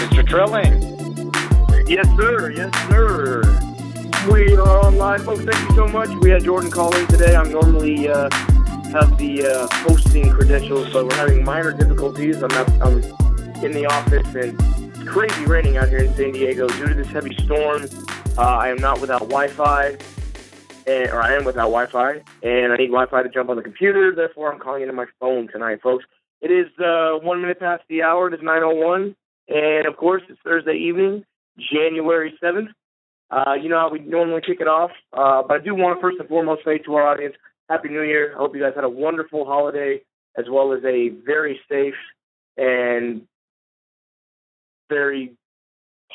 Mr. Trilling. Yes, sir. Yes, sir. We are on live, folks. Thank you so much. We had Jordan call in today. I'm normally have the hosting credentials, but we're having minor difficulties. I'm in the office, and it's crazy raining out here in San Diego due to this heavy storm. I am not without Wi-Fi, or I am without Wi-Fi, and I need Wi-Fi to jump on the computer. Therefore, I'm calling into my phone tonight, folks. It is 1 minute past the hour. It is 9:01, and of course, it's Thursday evening, January 7th. You know how we normally kick it off, but I do want to first and foremost say to our audience, Happy New Year. I hope you guys had a wonderful holiday, as well as a very safe and very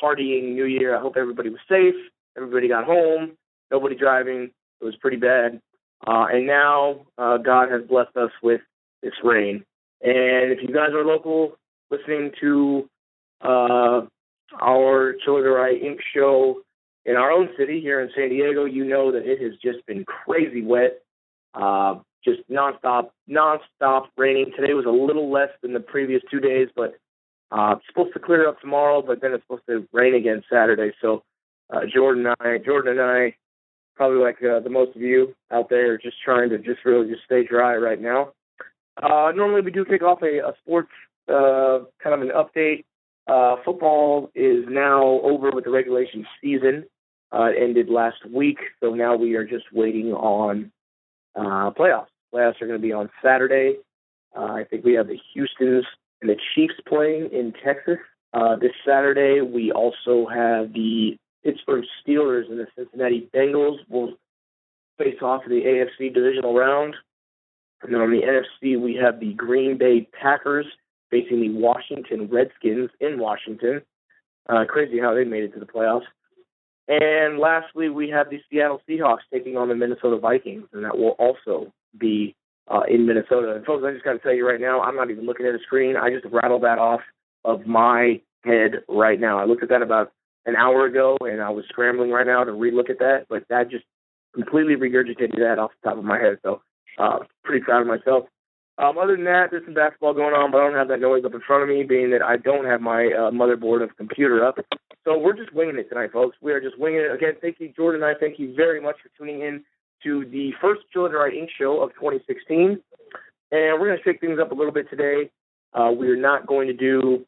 partying New Year. I hope everybody was safe, everybody got home, nobody driving. It was pretty bad. And now God has blessed us with this rain. And if you guys are local, listening to our Chelladurai Inc. show in our own city here in San Diego, you know that it has just been crazy wet, just nonstop raining. Today was a little less than the previous 2 days, but it's supposed to clear up tomorrow, but then it's supposed to rain again Saturday. So Jordan and I, probably like the most of you out there, are just trying to really stay dry right now. Normally we do kick off a sports kind of an update. Football is now over with the regulation season. It ended last week, so now we are just waiting on playoffs. Playoffs are going to be on Saturday. I think we have the Houstons and the Chiefs playing in Texas. This Saturday, we also have the Pittsburgh Steelers and the Cincinnati Bengals will face off in the AFC divisional round. And then on the NFC, we have the Green Bay Packers facing the Washington Redskins in Washington. Crazy how they made it to the playoffs. And lastly, we have the Seattle Seahawks taking on the Minnesota Vikings, and that will also be in Minnesota. And folks, I just got to tell you right now, I'm not even looking at a screen. I just rattled that off of my head right now. I looked at that about an hour ago, and I was scrambling right now to relook at that, but that just completely regurgitated that off the top of my head. So pretty proud of myself. Other than that, there's some basketball going on, but I don't have that noise up in front of me, being that I don't have my motherboard of computer up. So we're just winging it tonight, folks. We are just winging it. Again, thank you, Jordan and I. Thank you very much for tuning in to the first Chelladurai Inc. show of 2016. And we're going to shake things up a little bit today. We're not going to do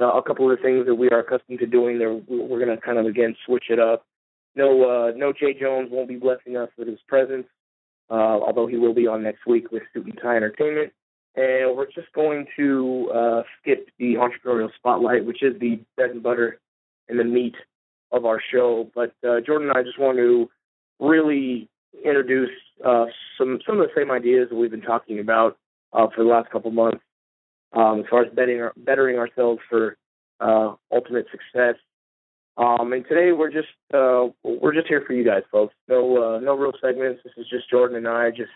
a couple of the things that we are accustomed to doing. We're going to kind of, again, switch it up. No Jay Jones won't be blessing us with his presence. Although he will be on next week with Suit and Tie Entertainment. And we're just going to skip the entrepreneurial spotlight, which is the bread and butter and the meat of our show. But Jordan and I just want to really introduce some of the same ideas that we've been talking about for the last couple months as far as bettering ourselves for ultimate success. And today we're just here for you guys, folks. No real segments. This is just Jordan and I just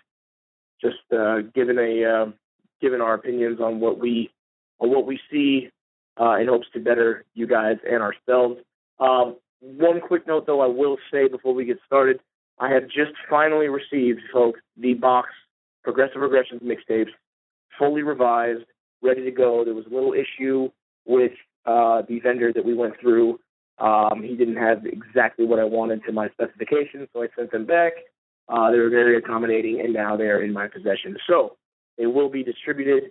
giving our opinions on what we see in hopes to better you guys and ourselves. One quick note, though, I will say before we get started, I have just finally received, folks, the box Progressive Regressions mixtapes, fully revised, ready to go. There was a little issue with the vendor that we went through. He didn't have exactly what I wanted to my specifications, so I sent them back. They were very accommodating, and now they're in my possession. So they will be distributed.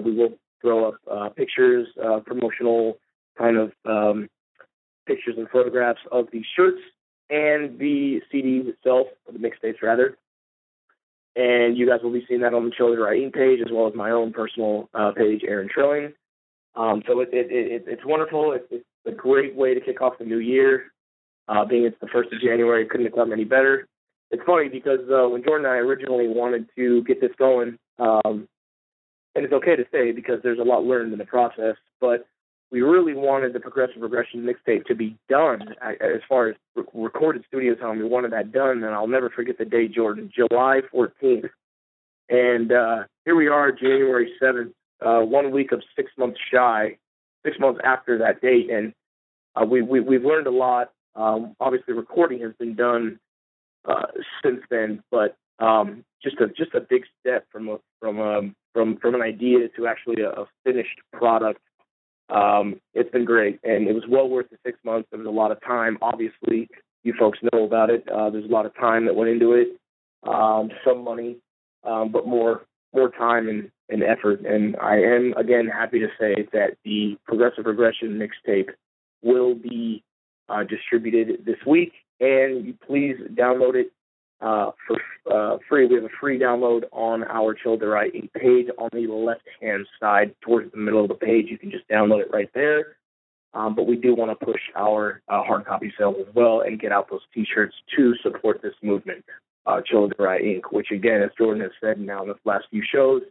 We will throw up pictures, promotional kind of pictures and photographs of the shirts and the CDs itself, or the mixtapes rather. And you guys will be seeing that on the Chelladurai Inc. page, as well as my own personal page, Aaron Trilling. So it's wonderful. It's a great way to kick off the new year. Being it's the 1st of January, it couldn't have come any better. It's funny because when Jordan and I originally wanted to get this going, and it's okay to say because there's a lot learned in the process, but we really wanted the Progressive Regression mixtape to be done as far as recorded studio time. We wanted that done, and I'll never forget the day, Jordan, July 14th. And here we are, January 7th, 1 week of 6 months shy, 6 months after that date, and we've learned a lot. Obviously, recording has been done since then, but just a big step from an idea to actually a finished product. It's been great, and it was well worth the 6 months. There was a lot of time. Obviously, you folks know about it. There's a lot of time that went into it, some money, but more time and effort. And I am, again, happy to say that the Progressive Regression mixtape will be distributed this week, and you please download it for free. We have a free download on our Chelladurai Inc page on the left-hand side towards the middle of the page. You can just download it right there. But we do want to push our hard copy sales as well and get out those T-shirts to support this movement, Chelladurai Inc., which, again, as Jordan has said now in the last few shows,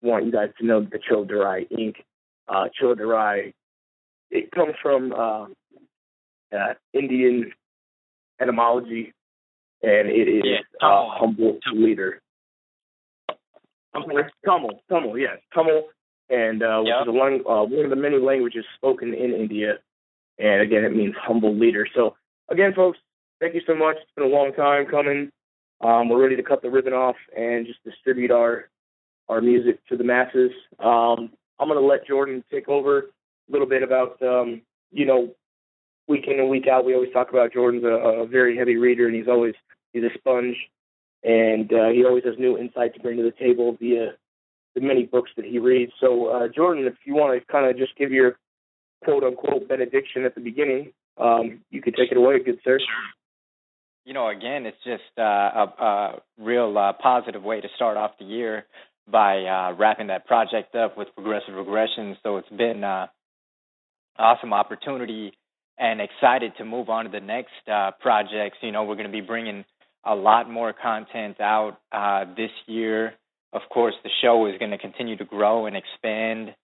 I want you guys to know that the Chelladurai Inc., Chelladurai, it comes from Indian etymology, and it is humble leader. Tamil, yes, Tamil, and which is one of the many languages spoken in India, and again, it means humble leader. So, again, folks, thank you so much. It's been a long time coming. We're ready to cut the ribbon off and just distribute our music to the masses. I'm going to let Jordan take over a little bit about, week in and week out. We always talk about Jordan's a very heavy reader, and he's a sponge, and he always has new insight to bring to the table via the many books that he reads. So, Jordan, if you want to kind of just give your quote-unquote benediction at the beginning, you could take it away, good sir. Sure. Again, it's just a real positive way to start off the year by wrapping that project up with Progressive Regression. So it's been an awesome opportunity and excited to move on to the next projects. We're going to be bringing a lot more content out this year. Of course, the show is going to continue to grow and expand.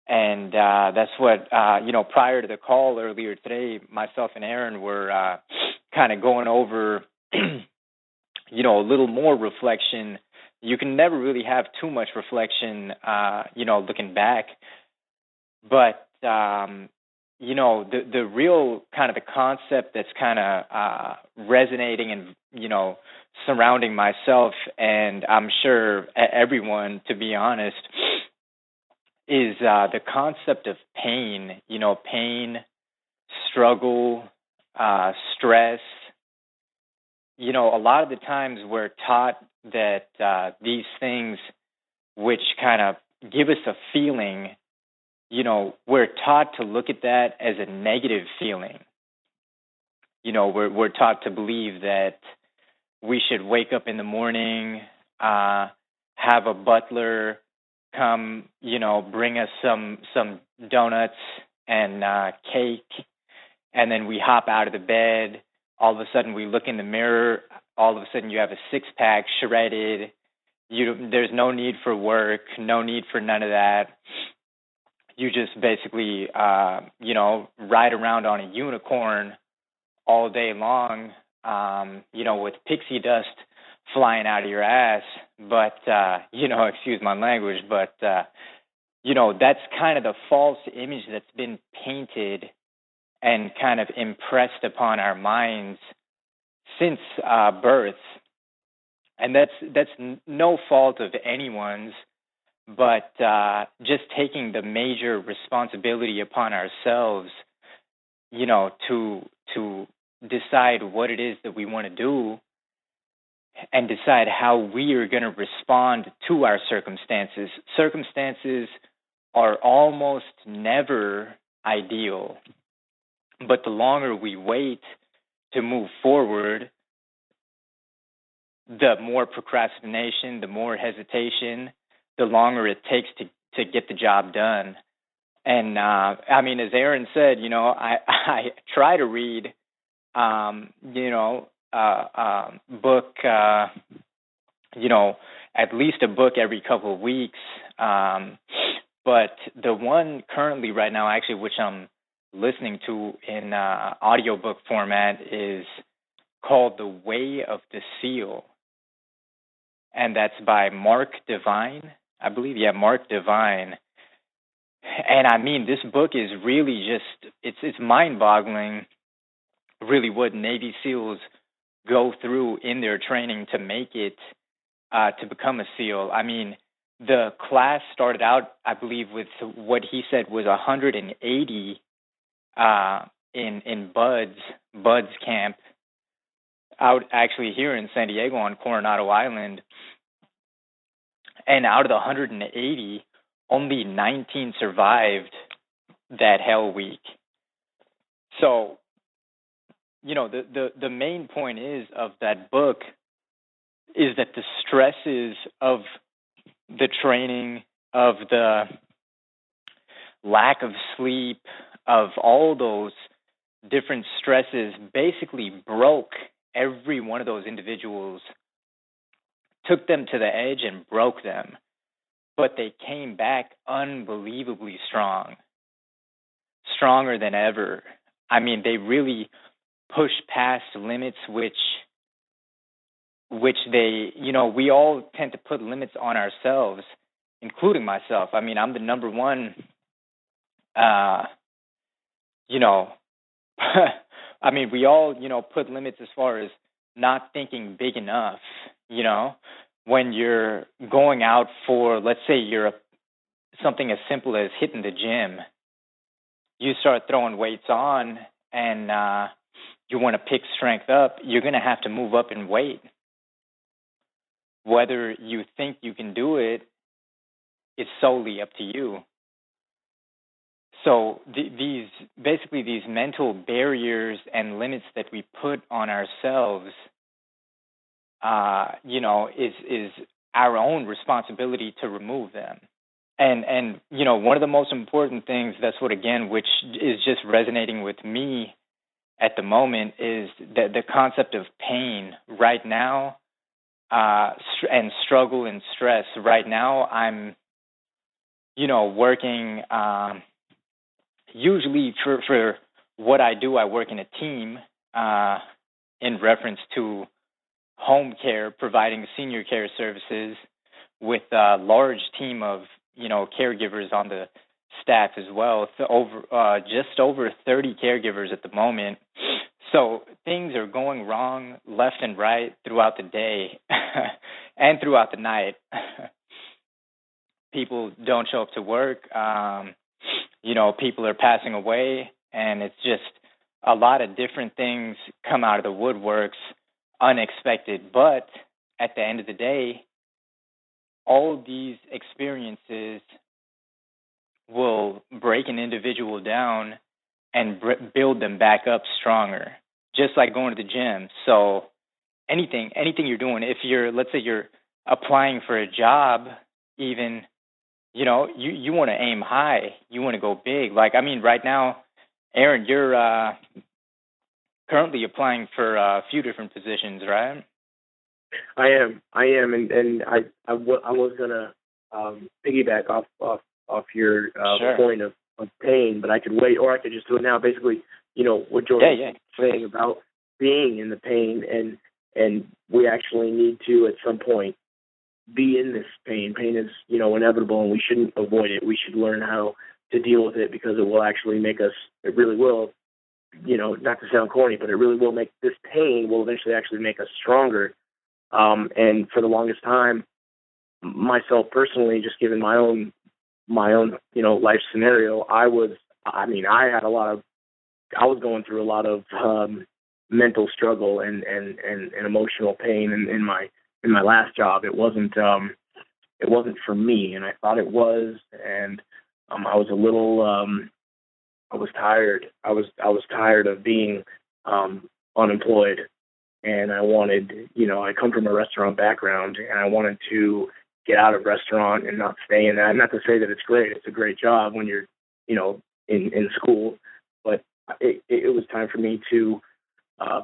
And that's what, prior to the call earlier today, myself and Aaron were kind of going over, a little more reflection. You can never really have too much reflection, looking back. But, the real kind of the concept that's kind of resonating and, surrounding myself and I'm sure everyone, to be honest, is the concept of pain, pain, struggle, stress. A lot of the times we're taught that these things which kind of give us a feeling, we're taught to look at that as a negative feeling. We're taught to believe that we should wake up in the morning, have a butler come, bring us some donuts and cake, and then we hop out of the bed. All of a sudden, we look in the mirror. All of a sudden, you have a six-pack shredded. There's no need for work, no need for none of that. You just basically, ride around on a unicorn all day long, with pixie dust flying out of your ass. But, excuse my language, but, that's kind of the false image that's been painted and kind of impressed upon our minds since birth. And that's no fault of anyone's, but just taking the major responsibility upon ourselves, to decide what it is that we want to do and decide how we are going to respond to our circumstances. Circumstances are almost never ideal, but the longer we wait to move forward, the more procrastination, the more hesitation, the longer it takes to get the job done. And, as Aaron said, I try to read, book, at least a book every couple of weeks. But the one currently right now, actually, which I'm listening to in audiobook format is called The Way of the Seal. And that's by Mark Devine, I believe. Yeah, Mark Devine. And I mean, this book is really just, it's mind-boggling, really, what Navy SEALs go through in their training to make it, to become a SEAL. I mean, the class started out, I believe, with what he said was 180 in Bud's camp, out actually here in San Diego on Coronado Island. And out of the 180, only 19 survived that hell week. So, you know, the main point is of that book is that the stresses of the training, of the lack of sleep, of all those different stresses basically broke every one of those individuals, took them to the edge and broke them. But they came back unbelievably strong, stronger than ever. I mean, they really pushed past limits which they, you know, we all tend to put limits on ourselves, including myself. I mean, I'm the number one, you know, I mean, we all, you know, put limits as far as not thinking big enough, you know, when you're going out for, let's say something as simple as hitting the gym, you start throwing weights on and you want to pick strength up, you're going to have to move up in weight. Whether you think you can do it, it's solely up to you. So these mental barriers and limits that we put on ourselves, you know, is our own responsibility to remove them. And you know, one of the most important things, that's what, again, which is just resonating with me at the moment, is the concept of pain right now, and struggle and stress. Right now, I'm, you know, working, usually for what I do, I work in a team, in reference to home care, providing senior care services with a large team of, you know, caregivers on the staff as well. Just over 30 caregivers at the moment. So things are going wrong left and right throughout the day and throughout the night. People don't show up to work. You know, people are passing away, and it's just a lot of different things come out of the woodworks, unexpected. But at the end of the day, all these experiences will break an individual down and build them back up stronger, just like going to the gym. So anything you're doing, if let's say you're applying for a job, even, you know, you want to aim high, you want to go big. Like, I mean, right now, Aaron, you're currently applying for a few different positions, right? I am, and I was gonna piggyback off your Sure. point of pain, but I could wait, or I could just do it now. Basically, you know what George was saying about being in the pain, and we actually need to at some point be in this pain. Pain is, you know, inevitable, and we shouldn't avoid it. We should learn how to deal with it, because it will actually make us. It really will. You know, not to sound corny, but it really will make this pain will eventually actually make us stronger. And for the longest time, myself personally, just given my own, you know, life scenario, I was going through a lot of mental struggle and emotional pain in my last job. It wasn't for me, and I thought it was, and I was a little, I was tired. I was tired of being unemployed. And I wanted, you know, I come from a restaurant background, and I wanted to get out of restaurant and not stay in that. Not to say that it's great. It's a great job when you're, you know, in school. But it was time for me to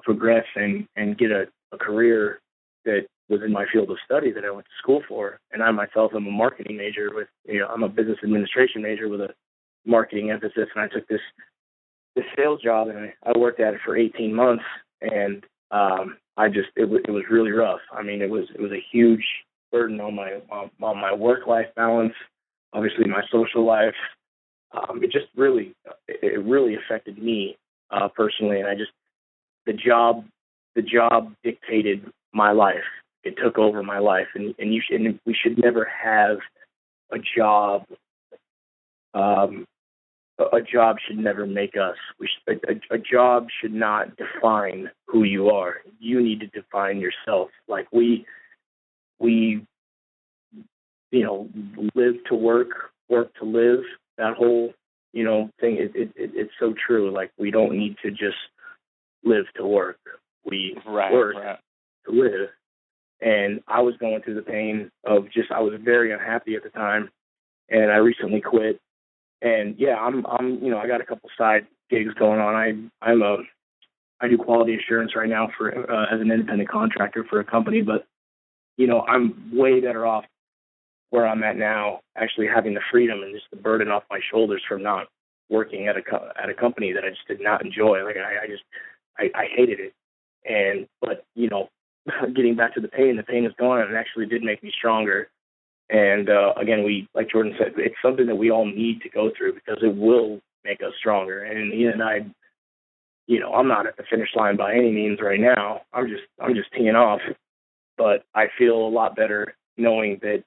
progress and get a career that was in my field of study that I went to school for. And I myself am a marketing major I'm a business administration major with a marketing emphasis. And I took this sales job, and I worked at it for 18 months. And it was really rough. I mean, it was a huge burden on my work-life balance, obviously my social life. It really affected me personally, and the job dictated my life. It took over my life, and we should never have a job. A job should never make us. A job should not define who you are. You need to define yourself. Like we live to work to live. That whole thing. It's so true. Like, we don't need to just live to work. We work to live. And I was going through the pain of I was very unhappy at the time, and I recently quit. And yeah, I'm I got a couple side gigs going on. I do quality assurance right now for as an independent contractor for a company, but I'm way better off where I'm at now, actually having the freedom and just the burden off my shoulders from not working at a company that I just did not enjoy. Like I hated it. But getting back to the pain is gone, and it actually did make me stronger. And again, like Jordan said, it's something that we all need to go through because it will make us stronger. And I'm not at the finish line by any means right now. I'm just teeing off, but I feel a lot better knowing that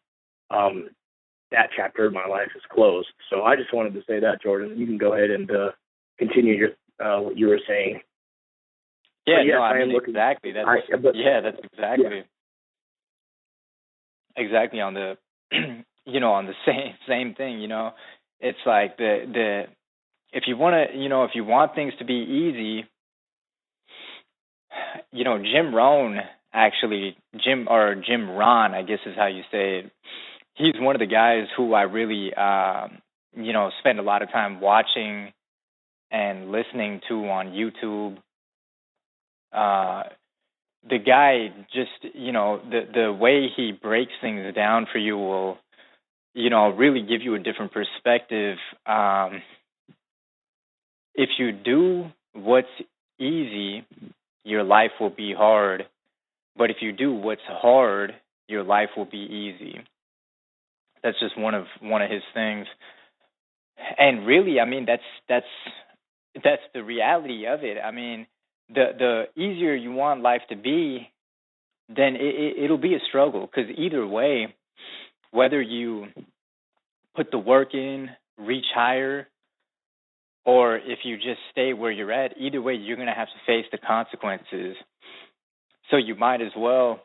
that chapter of my life is closed. So I just wanted to say that, Jordan. You can go ahead and continue what you were saying. Yeah, yes, exactly. That's exactly on the on the same thing. It's like if you want things to be easy, Jim Rohn, Jim Ron, I guess is how you say it. He's one of the guys who I really spend a lot of time watching and listening to on YouTube. The guy just, the way he breaks things down for you will, really give you a different perspective. If you do what's easy, your life will be hard. But if you do what's hard, your life will be easy. That's just one of his things. And really, I mean, that's the reality of it. I mean, the easier you want life to be, then it'll be a struggle, because either way, whether you put the work in, reach higher, or if you just stay where you're at, either way, you're going to have to face the consequences. So you might as well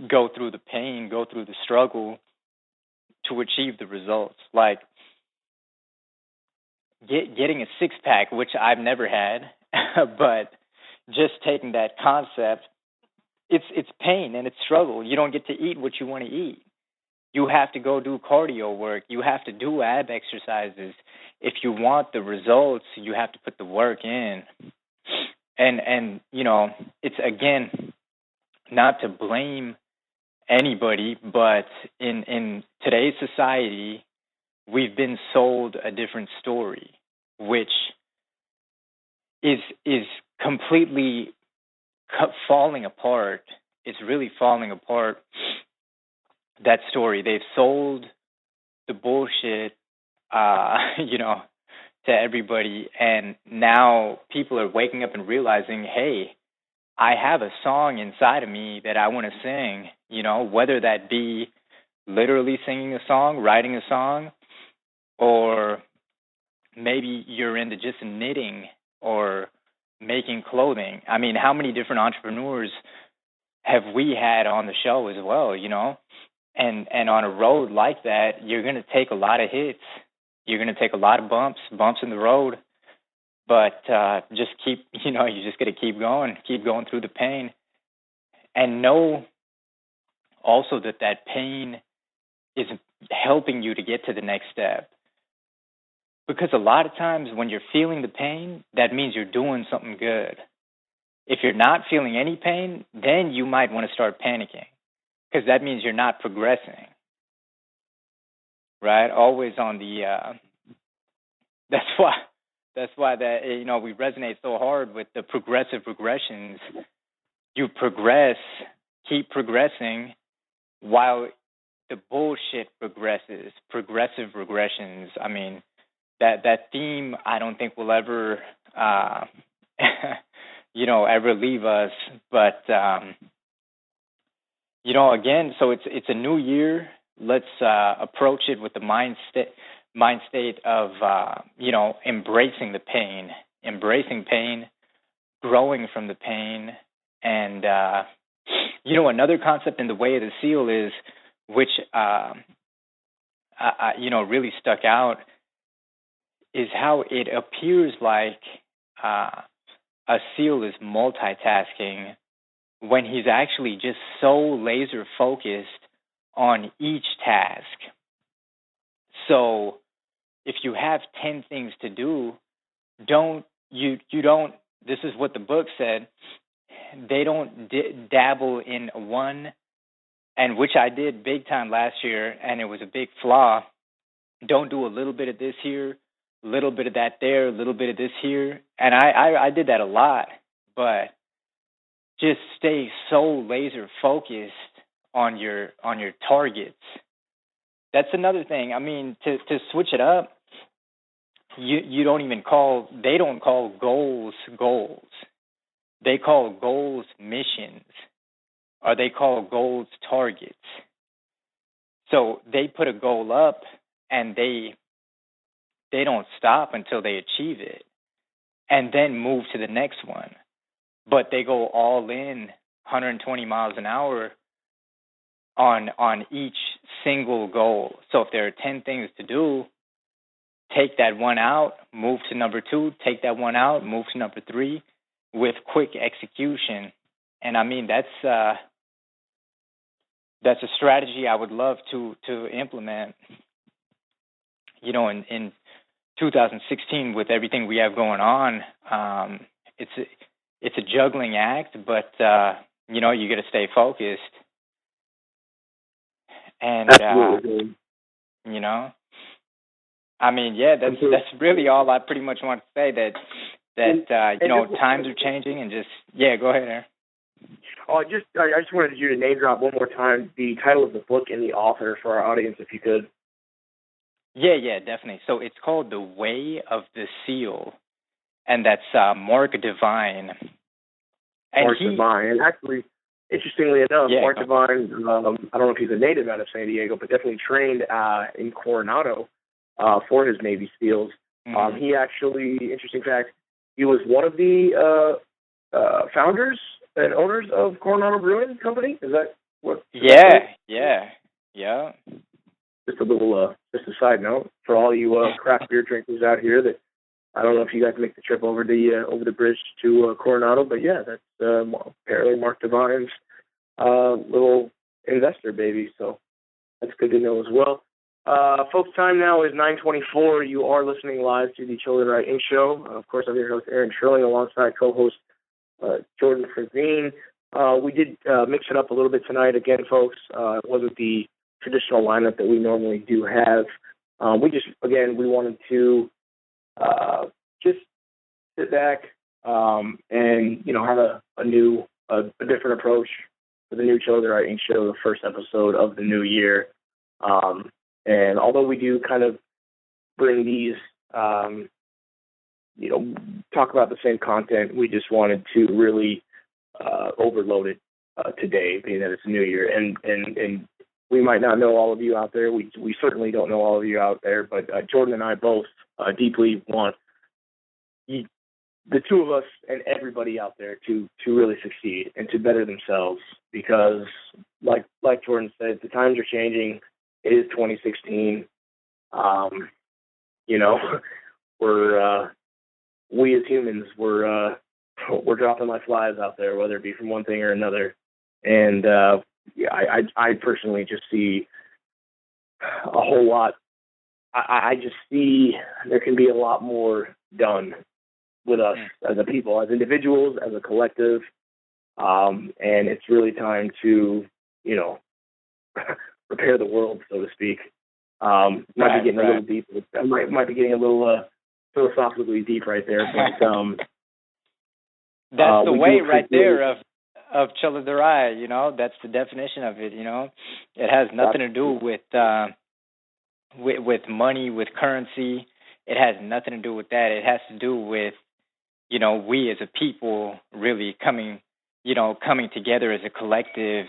go through the pain, go through the struggle to achieve the results. Like getting a six-pack, which I've never had, but just taking that concept, it's pain and it's struggle. You don't get to eat what you want to eat. You have to go do cardio work. You have to do ab exercises. If you want the results, you have to put the work in. And it's, again, not to blame anybody, but in today's society, we've been sold a different story, which is completely falling apart. It's really falling apart, that story. They've sold the bullshit, to everybody, and now people are waking up and realizing, hey, I have a song inside of me that I want to sing, whether that be literally singing a song, writing a song, or maybe you're into just knitting or making clothing. I mean, how many different entrepreneurs have we had on the show as well, And on a road like that, you're going to take a lot of hits. You're going to take a lot of bumps in the road. But just you just got to keep going through the pain. And know also that pain is helping you to get to the next step. Because a lot of times when you're feeling the pain, that means you're doing something good. If you're not feeling any pain, then you might want to start panicking. because that means you're not progressing, right? Always on the. That's why we resonate so hard with the progressive regressions. You progress, keep progressing, while the bullshit progresses. Progressive regressions. I mean, that theme I don't think will ever ever leave us. But again, so it's a new year. Let's approach it with the mind state of embracing the pain, growing from the pain, and another concept in the Way of the Seal is, which really stuck out, is how it appears like a SEAL is multitasking when he's actually just so laser focused on each task. So if you have 10 things to do, this is what the book said, they don't dabble in one, and which I did big time last year, and it was a big flaw. Don't do a little bit of this here, a little bit of that there, a little bit of this here. And I did that a lot, but just stay so laser focused on your targets. That's another thing. I mean, to switch it up, they don't call goals. They call goals missions, or they call goals targets. So they put a goal up, and they don't stop until they achieve it, and then move to the next one. But they go all in, 120 miles an hour on each single goal. So if there are 10 things to do, take that one out, move to number 2, take that one out, move to number 3, with quick execution. And I mean, that's a strategy I would love to implement. In 2016, with everything we have going on, it's a juggling act, but you got to stay focused. And Absolutely. I mean, yeah, that's really all I pretty much want to say. That times are changing, and go ahead, Aaron. I just wanted you to name drop one more time the title of the book and the author for our audience, if you could. Yeah, definitely. So it's called The Way of the Seal, and that's Mark Divine. Divine. And actually, interestingly enough, Mark Divine, I don't know if he's a native out of San Diego, but definitely trained in Coronado for his Navy SEALs. Mm-hmm. He actually, interesting fact, he was one of the founders and owners of Coronado Brewing Company. Is that what? Yeah. Just a little, just a side note for all you craft beer drinkers out here. That I don't know if you guys make the trip over the bridge to Coronado, but yeah, that's apparently Mark Divine's little investor baby. So that's good to know as well. Folks, time now is 9:24. You are listening live to the Chelladurai Inc. show. Of course, I'm your host, Aaron Trilling, alongside co-host Jordan Pravin. We did mix it up a little bit tonight. Again, folks, it wasn't the traditional lineup that we normally do have. We wanted to just sit back and have a different approach for the new Chelladurai Inc. show, the first episode of the new year. And although we do kind of bring these, talk about the same content, we just wanted to really overload it today, being that it's a new year. And we might not know all of you out there. We certainly don't know all of you out there, but Jordan and I both deeply want the two of us and everybody out there to really succeed and to better themselves, because like Jordan said, the times are changing. It is 2016. We as humans, we're dropping like flies out there, whether it be from one thing or another. And I personally just see a whole lot. I just see there can be a lot more done with us as a people, as individuals, as a collective. And it's really time to, repair the world, so to speak. Might be getting a little deep. I might be getting a little philosophically deep right there, but that's the way right there of Chelladurai. You know, that's the definition of it. You know, it has nothing to do with money, with currency. It has nothing to do with that. It has to do with, you know, we as a people really coming together as a collective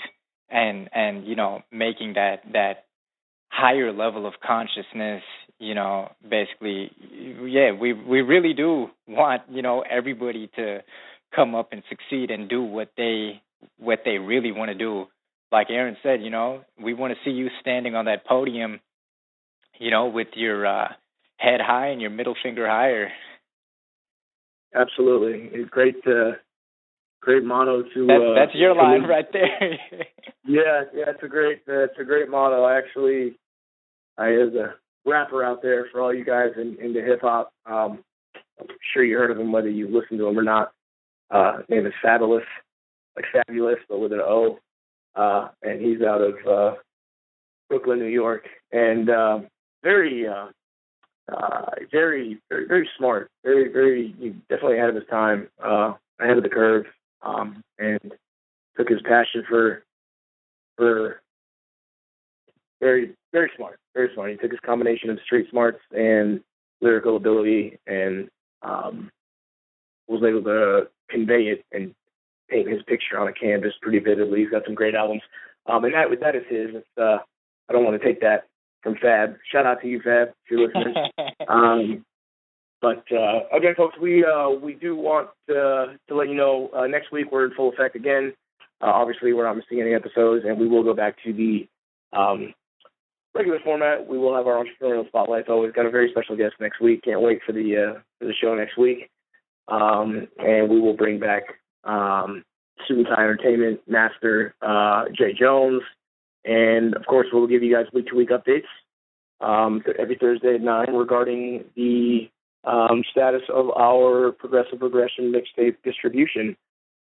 and you know, making that higher level of consciousness, you know, basically, yeah, we really do want, you know, everybody to come up and succeed and do what they really want to do. Like Aaron said, you know, we want to see you standing on that podium, you know, with your head high and your middle finger higher. Absolutely. It's great motto to. That's your line right there. Yeah, it's a great motto. As a rapper out there for all you guys into hip hop, I'm sure you heard of him whether you listen to him or not. His name is Fabulous, like fabulous, but with an O. And he's out of Brooklyn, New York, and very, very, very, very smart. Very, definitely ahead of his time, ahead of the curve, and took his passion for very, very smart. Very smart. He took his combination of street smarts and lyrical ability and was able to convey it and paint his picture on a canvas pretty vividly. He's got some great albums. And that is his. I don't want to take that from Fab. Shout out to you, Fab, if you're listening. But again, folks, we do want to let you know next week we're in full effect again. Obviously, we're not missing any episodes, and we will go back to the regular format. We will have our entrepreneurial spotlights. Always got a very special guest next week. Can't wait for the show next week. And we will bring back Suit and Tie Entertainment Master Jay Jones, and of course we'll give you guys week-to-week updates every Thursday at 9 regarding the status of our Progressive Regression mixtape distribution.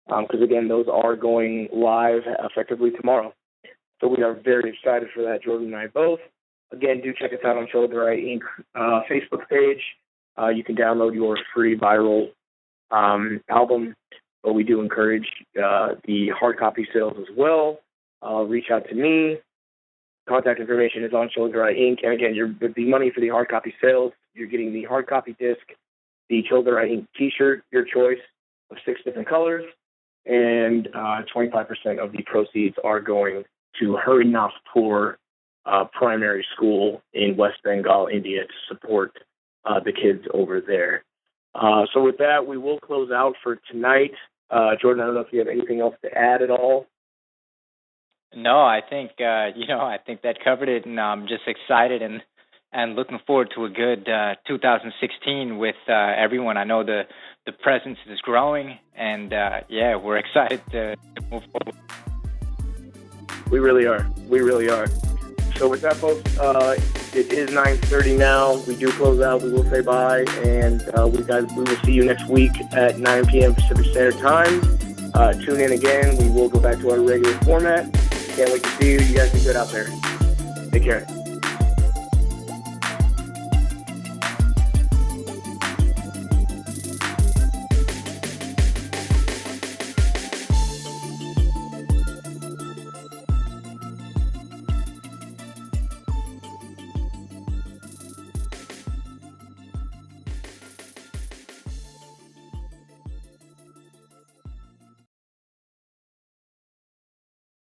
Because again, those are going live effectively tomorrow. So we are very excited for that, Jordan and I both. Again, do check us out on Chelladurai Inc. Facebook page. You can download your free viral album, but we do encourage the hard copy sales as well. Reach out to me. Contact information is on Chelladurai Inc. And again, the money for the hard copy sales, you're getting the hard copy disc, the Chelladurai Inc. T-shirt, your choice of 6 different colors, and 25% of the proceeds are going to Harinapur primary school in West Bengal, India, to support the kids over there. So with that, we will close out for tonight. Jordan, I don't know if you have anything else to add at all. No, I think I think that covered it, and I'm just excited and looking forward to a good 2016 with everyone. I know the presence is growing, and we're excited to move forward. We really are. So with that, folks, it is 9:30 now. We do close out. We will say bye, and we will see you next week at 9 p.m. Pacific Standard Time. Tune in again. We will go back to our regular format. Can't wait to see you. You guys be good out there. Take care.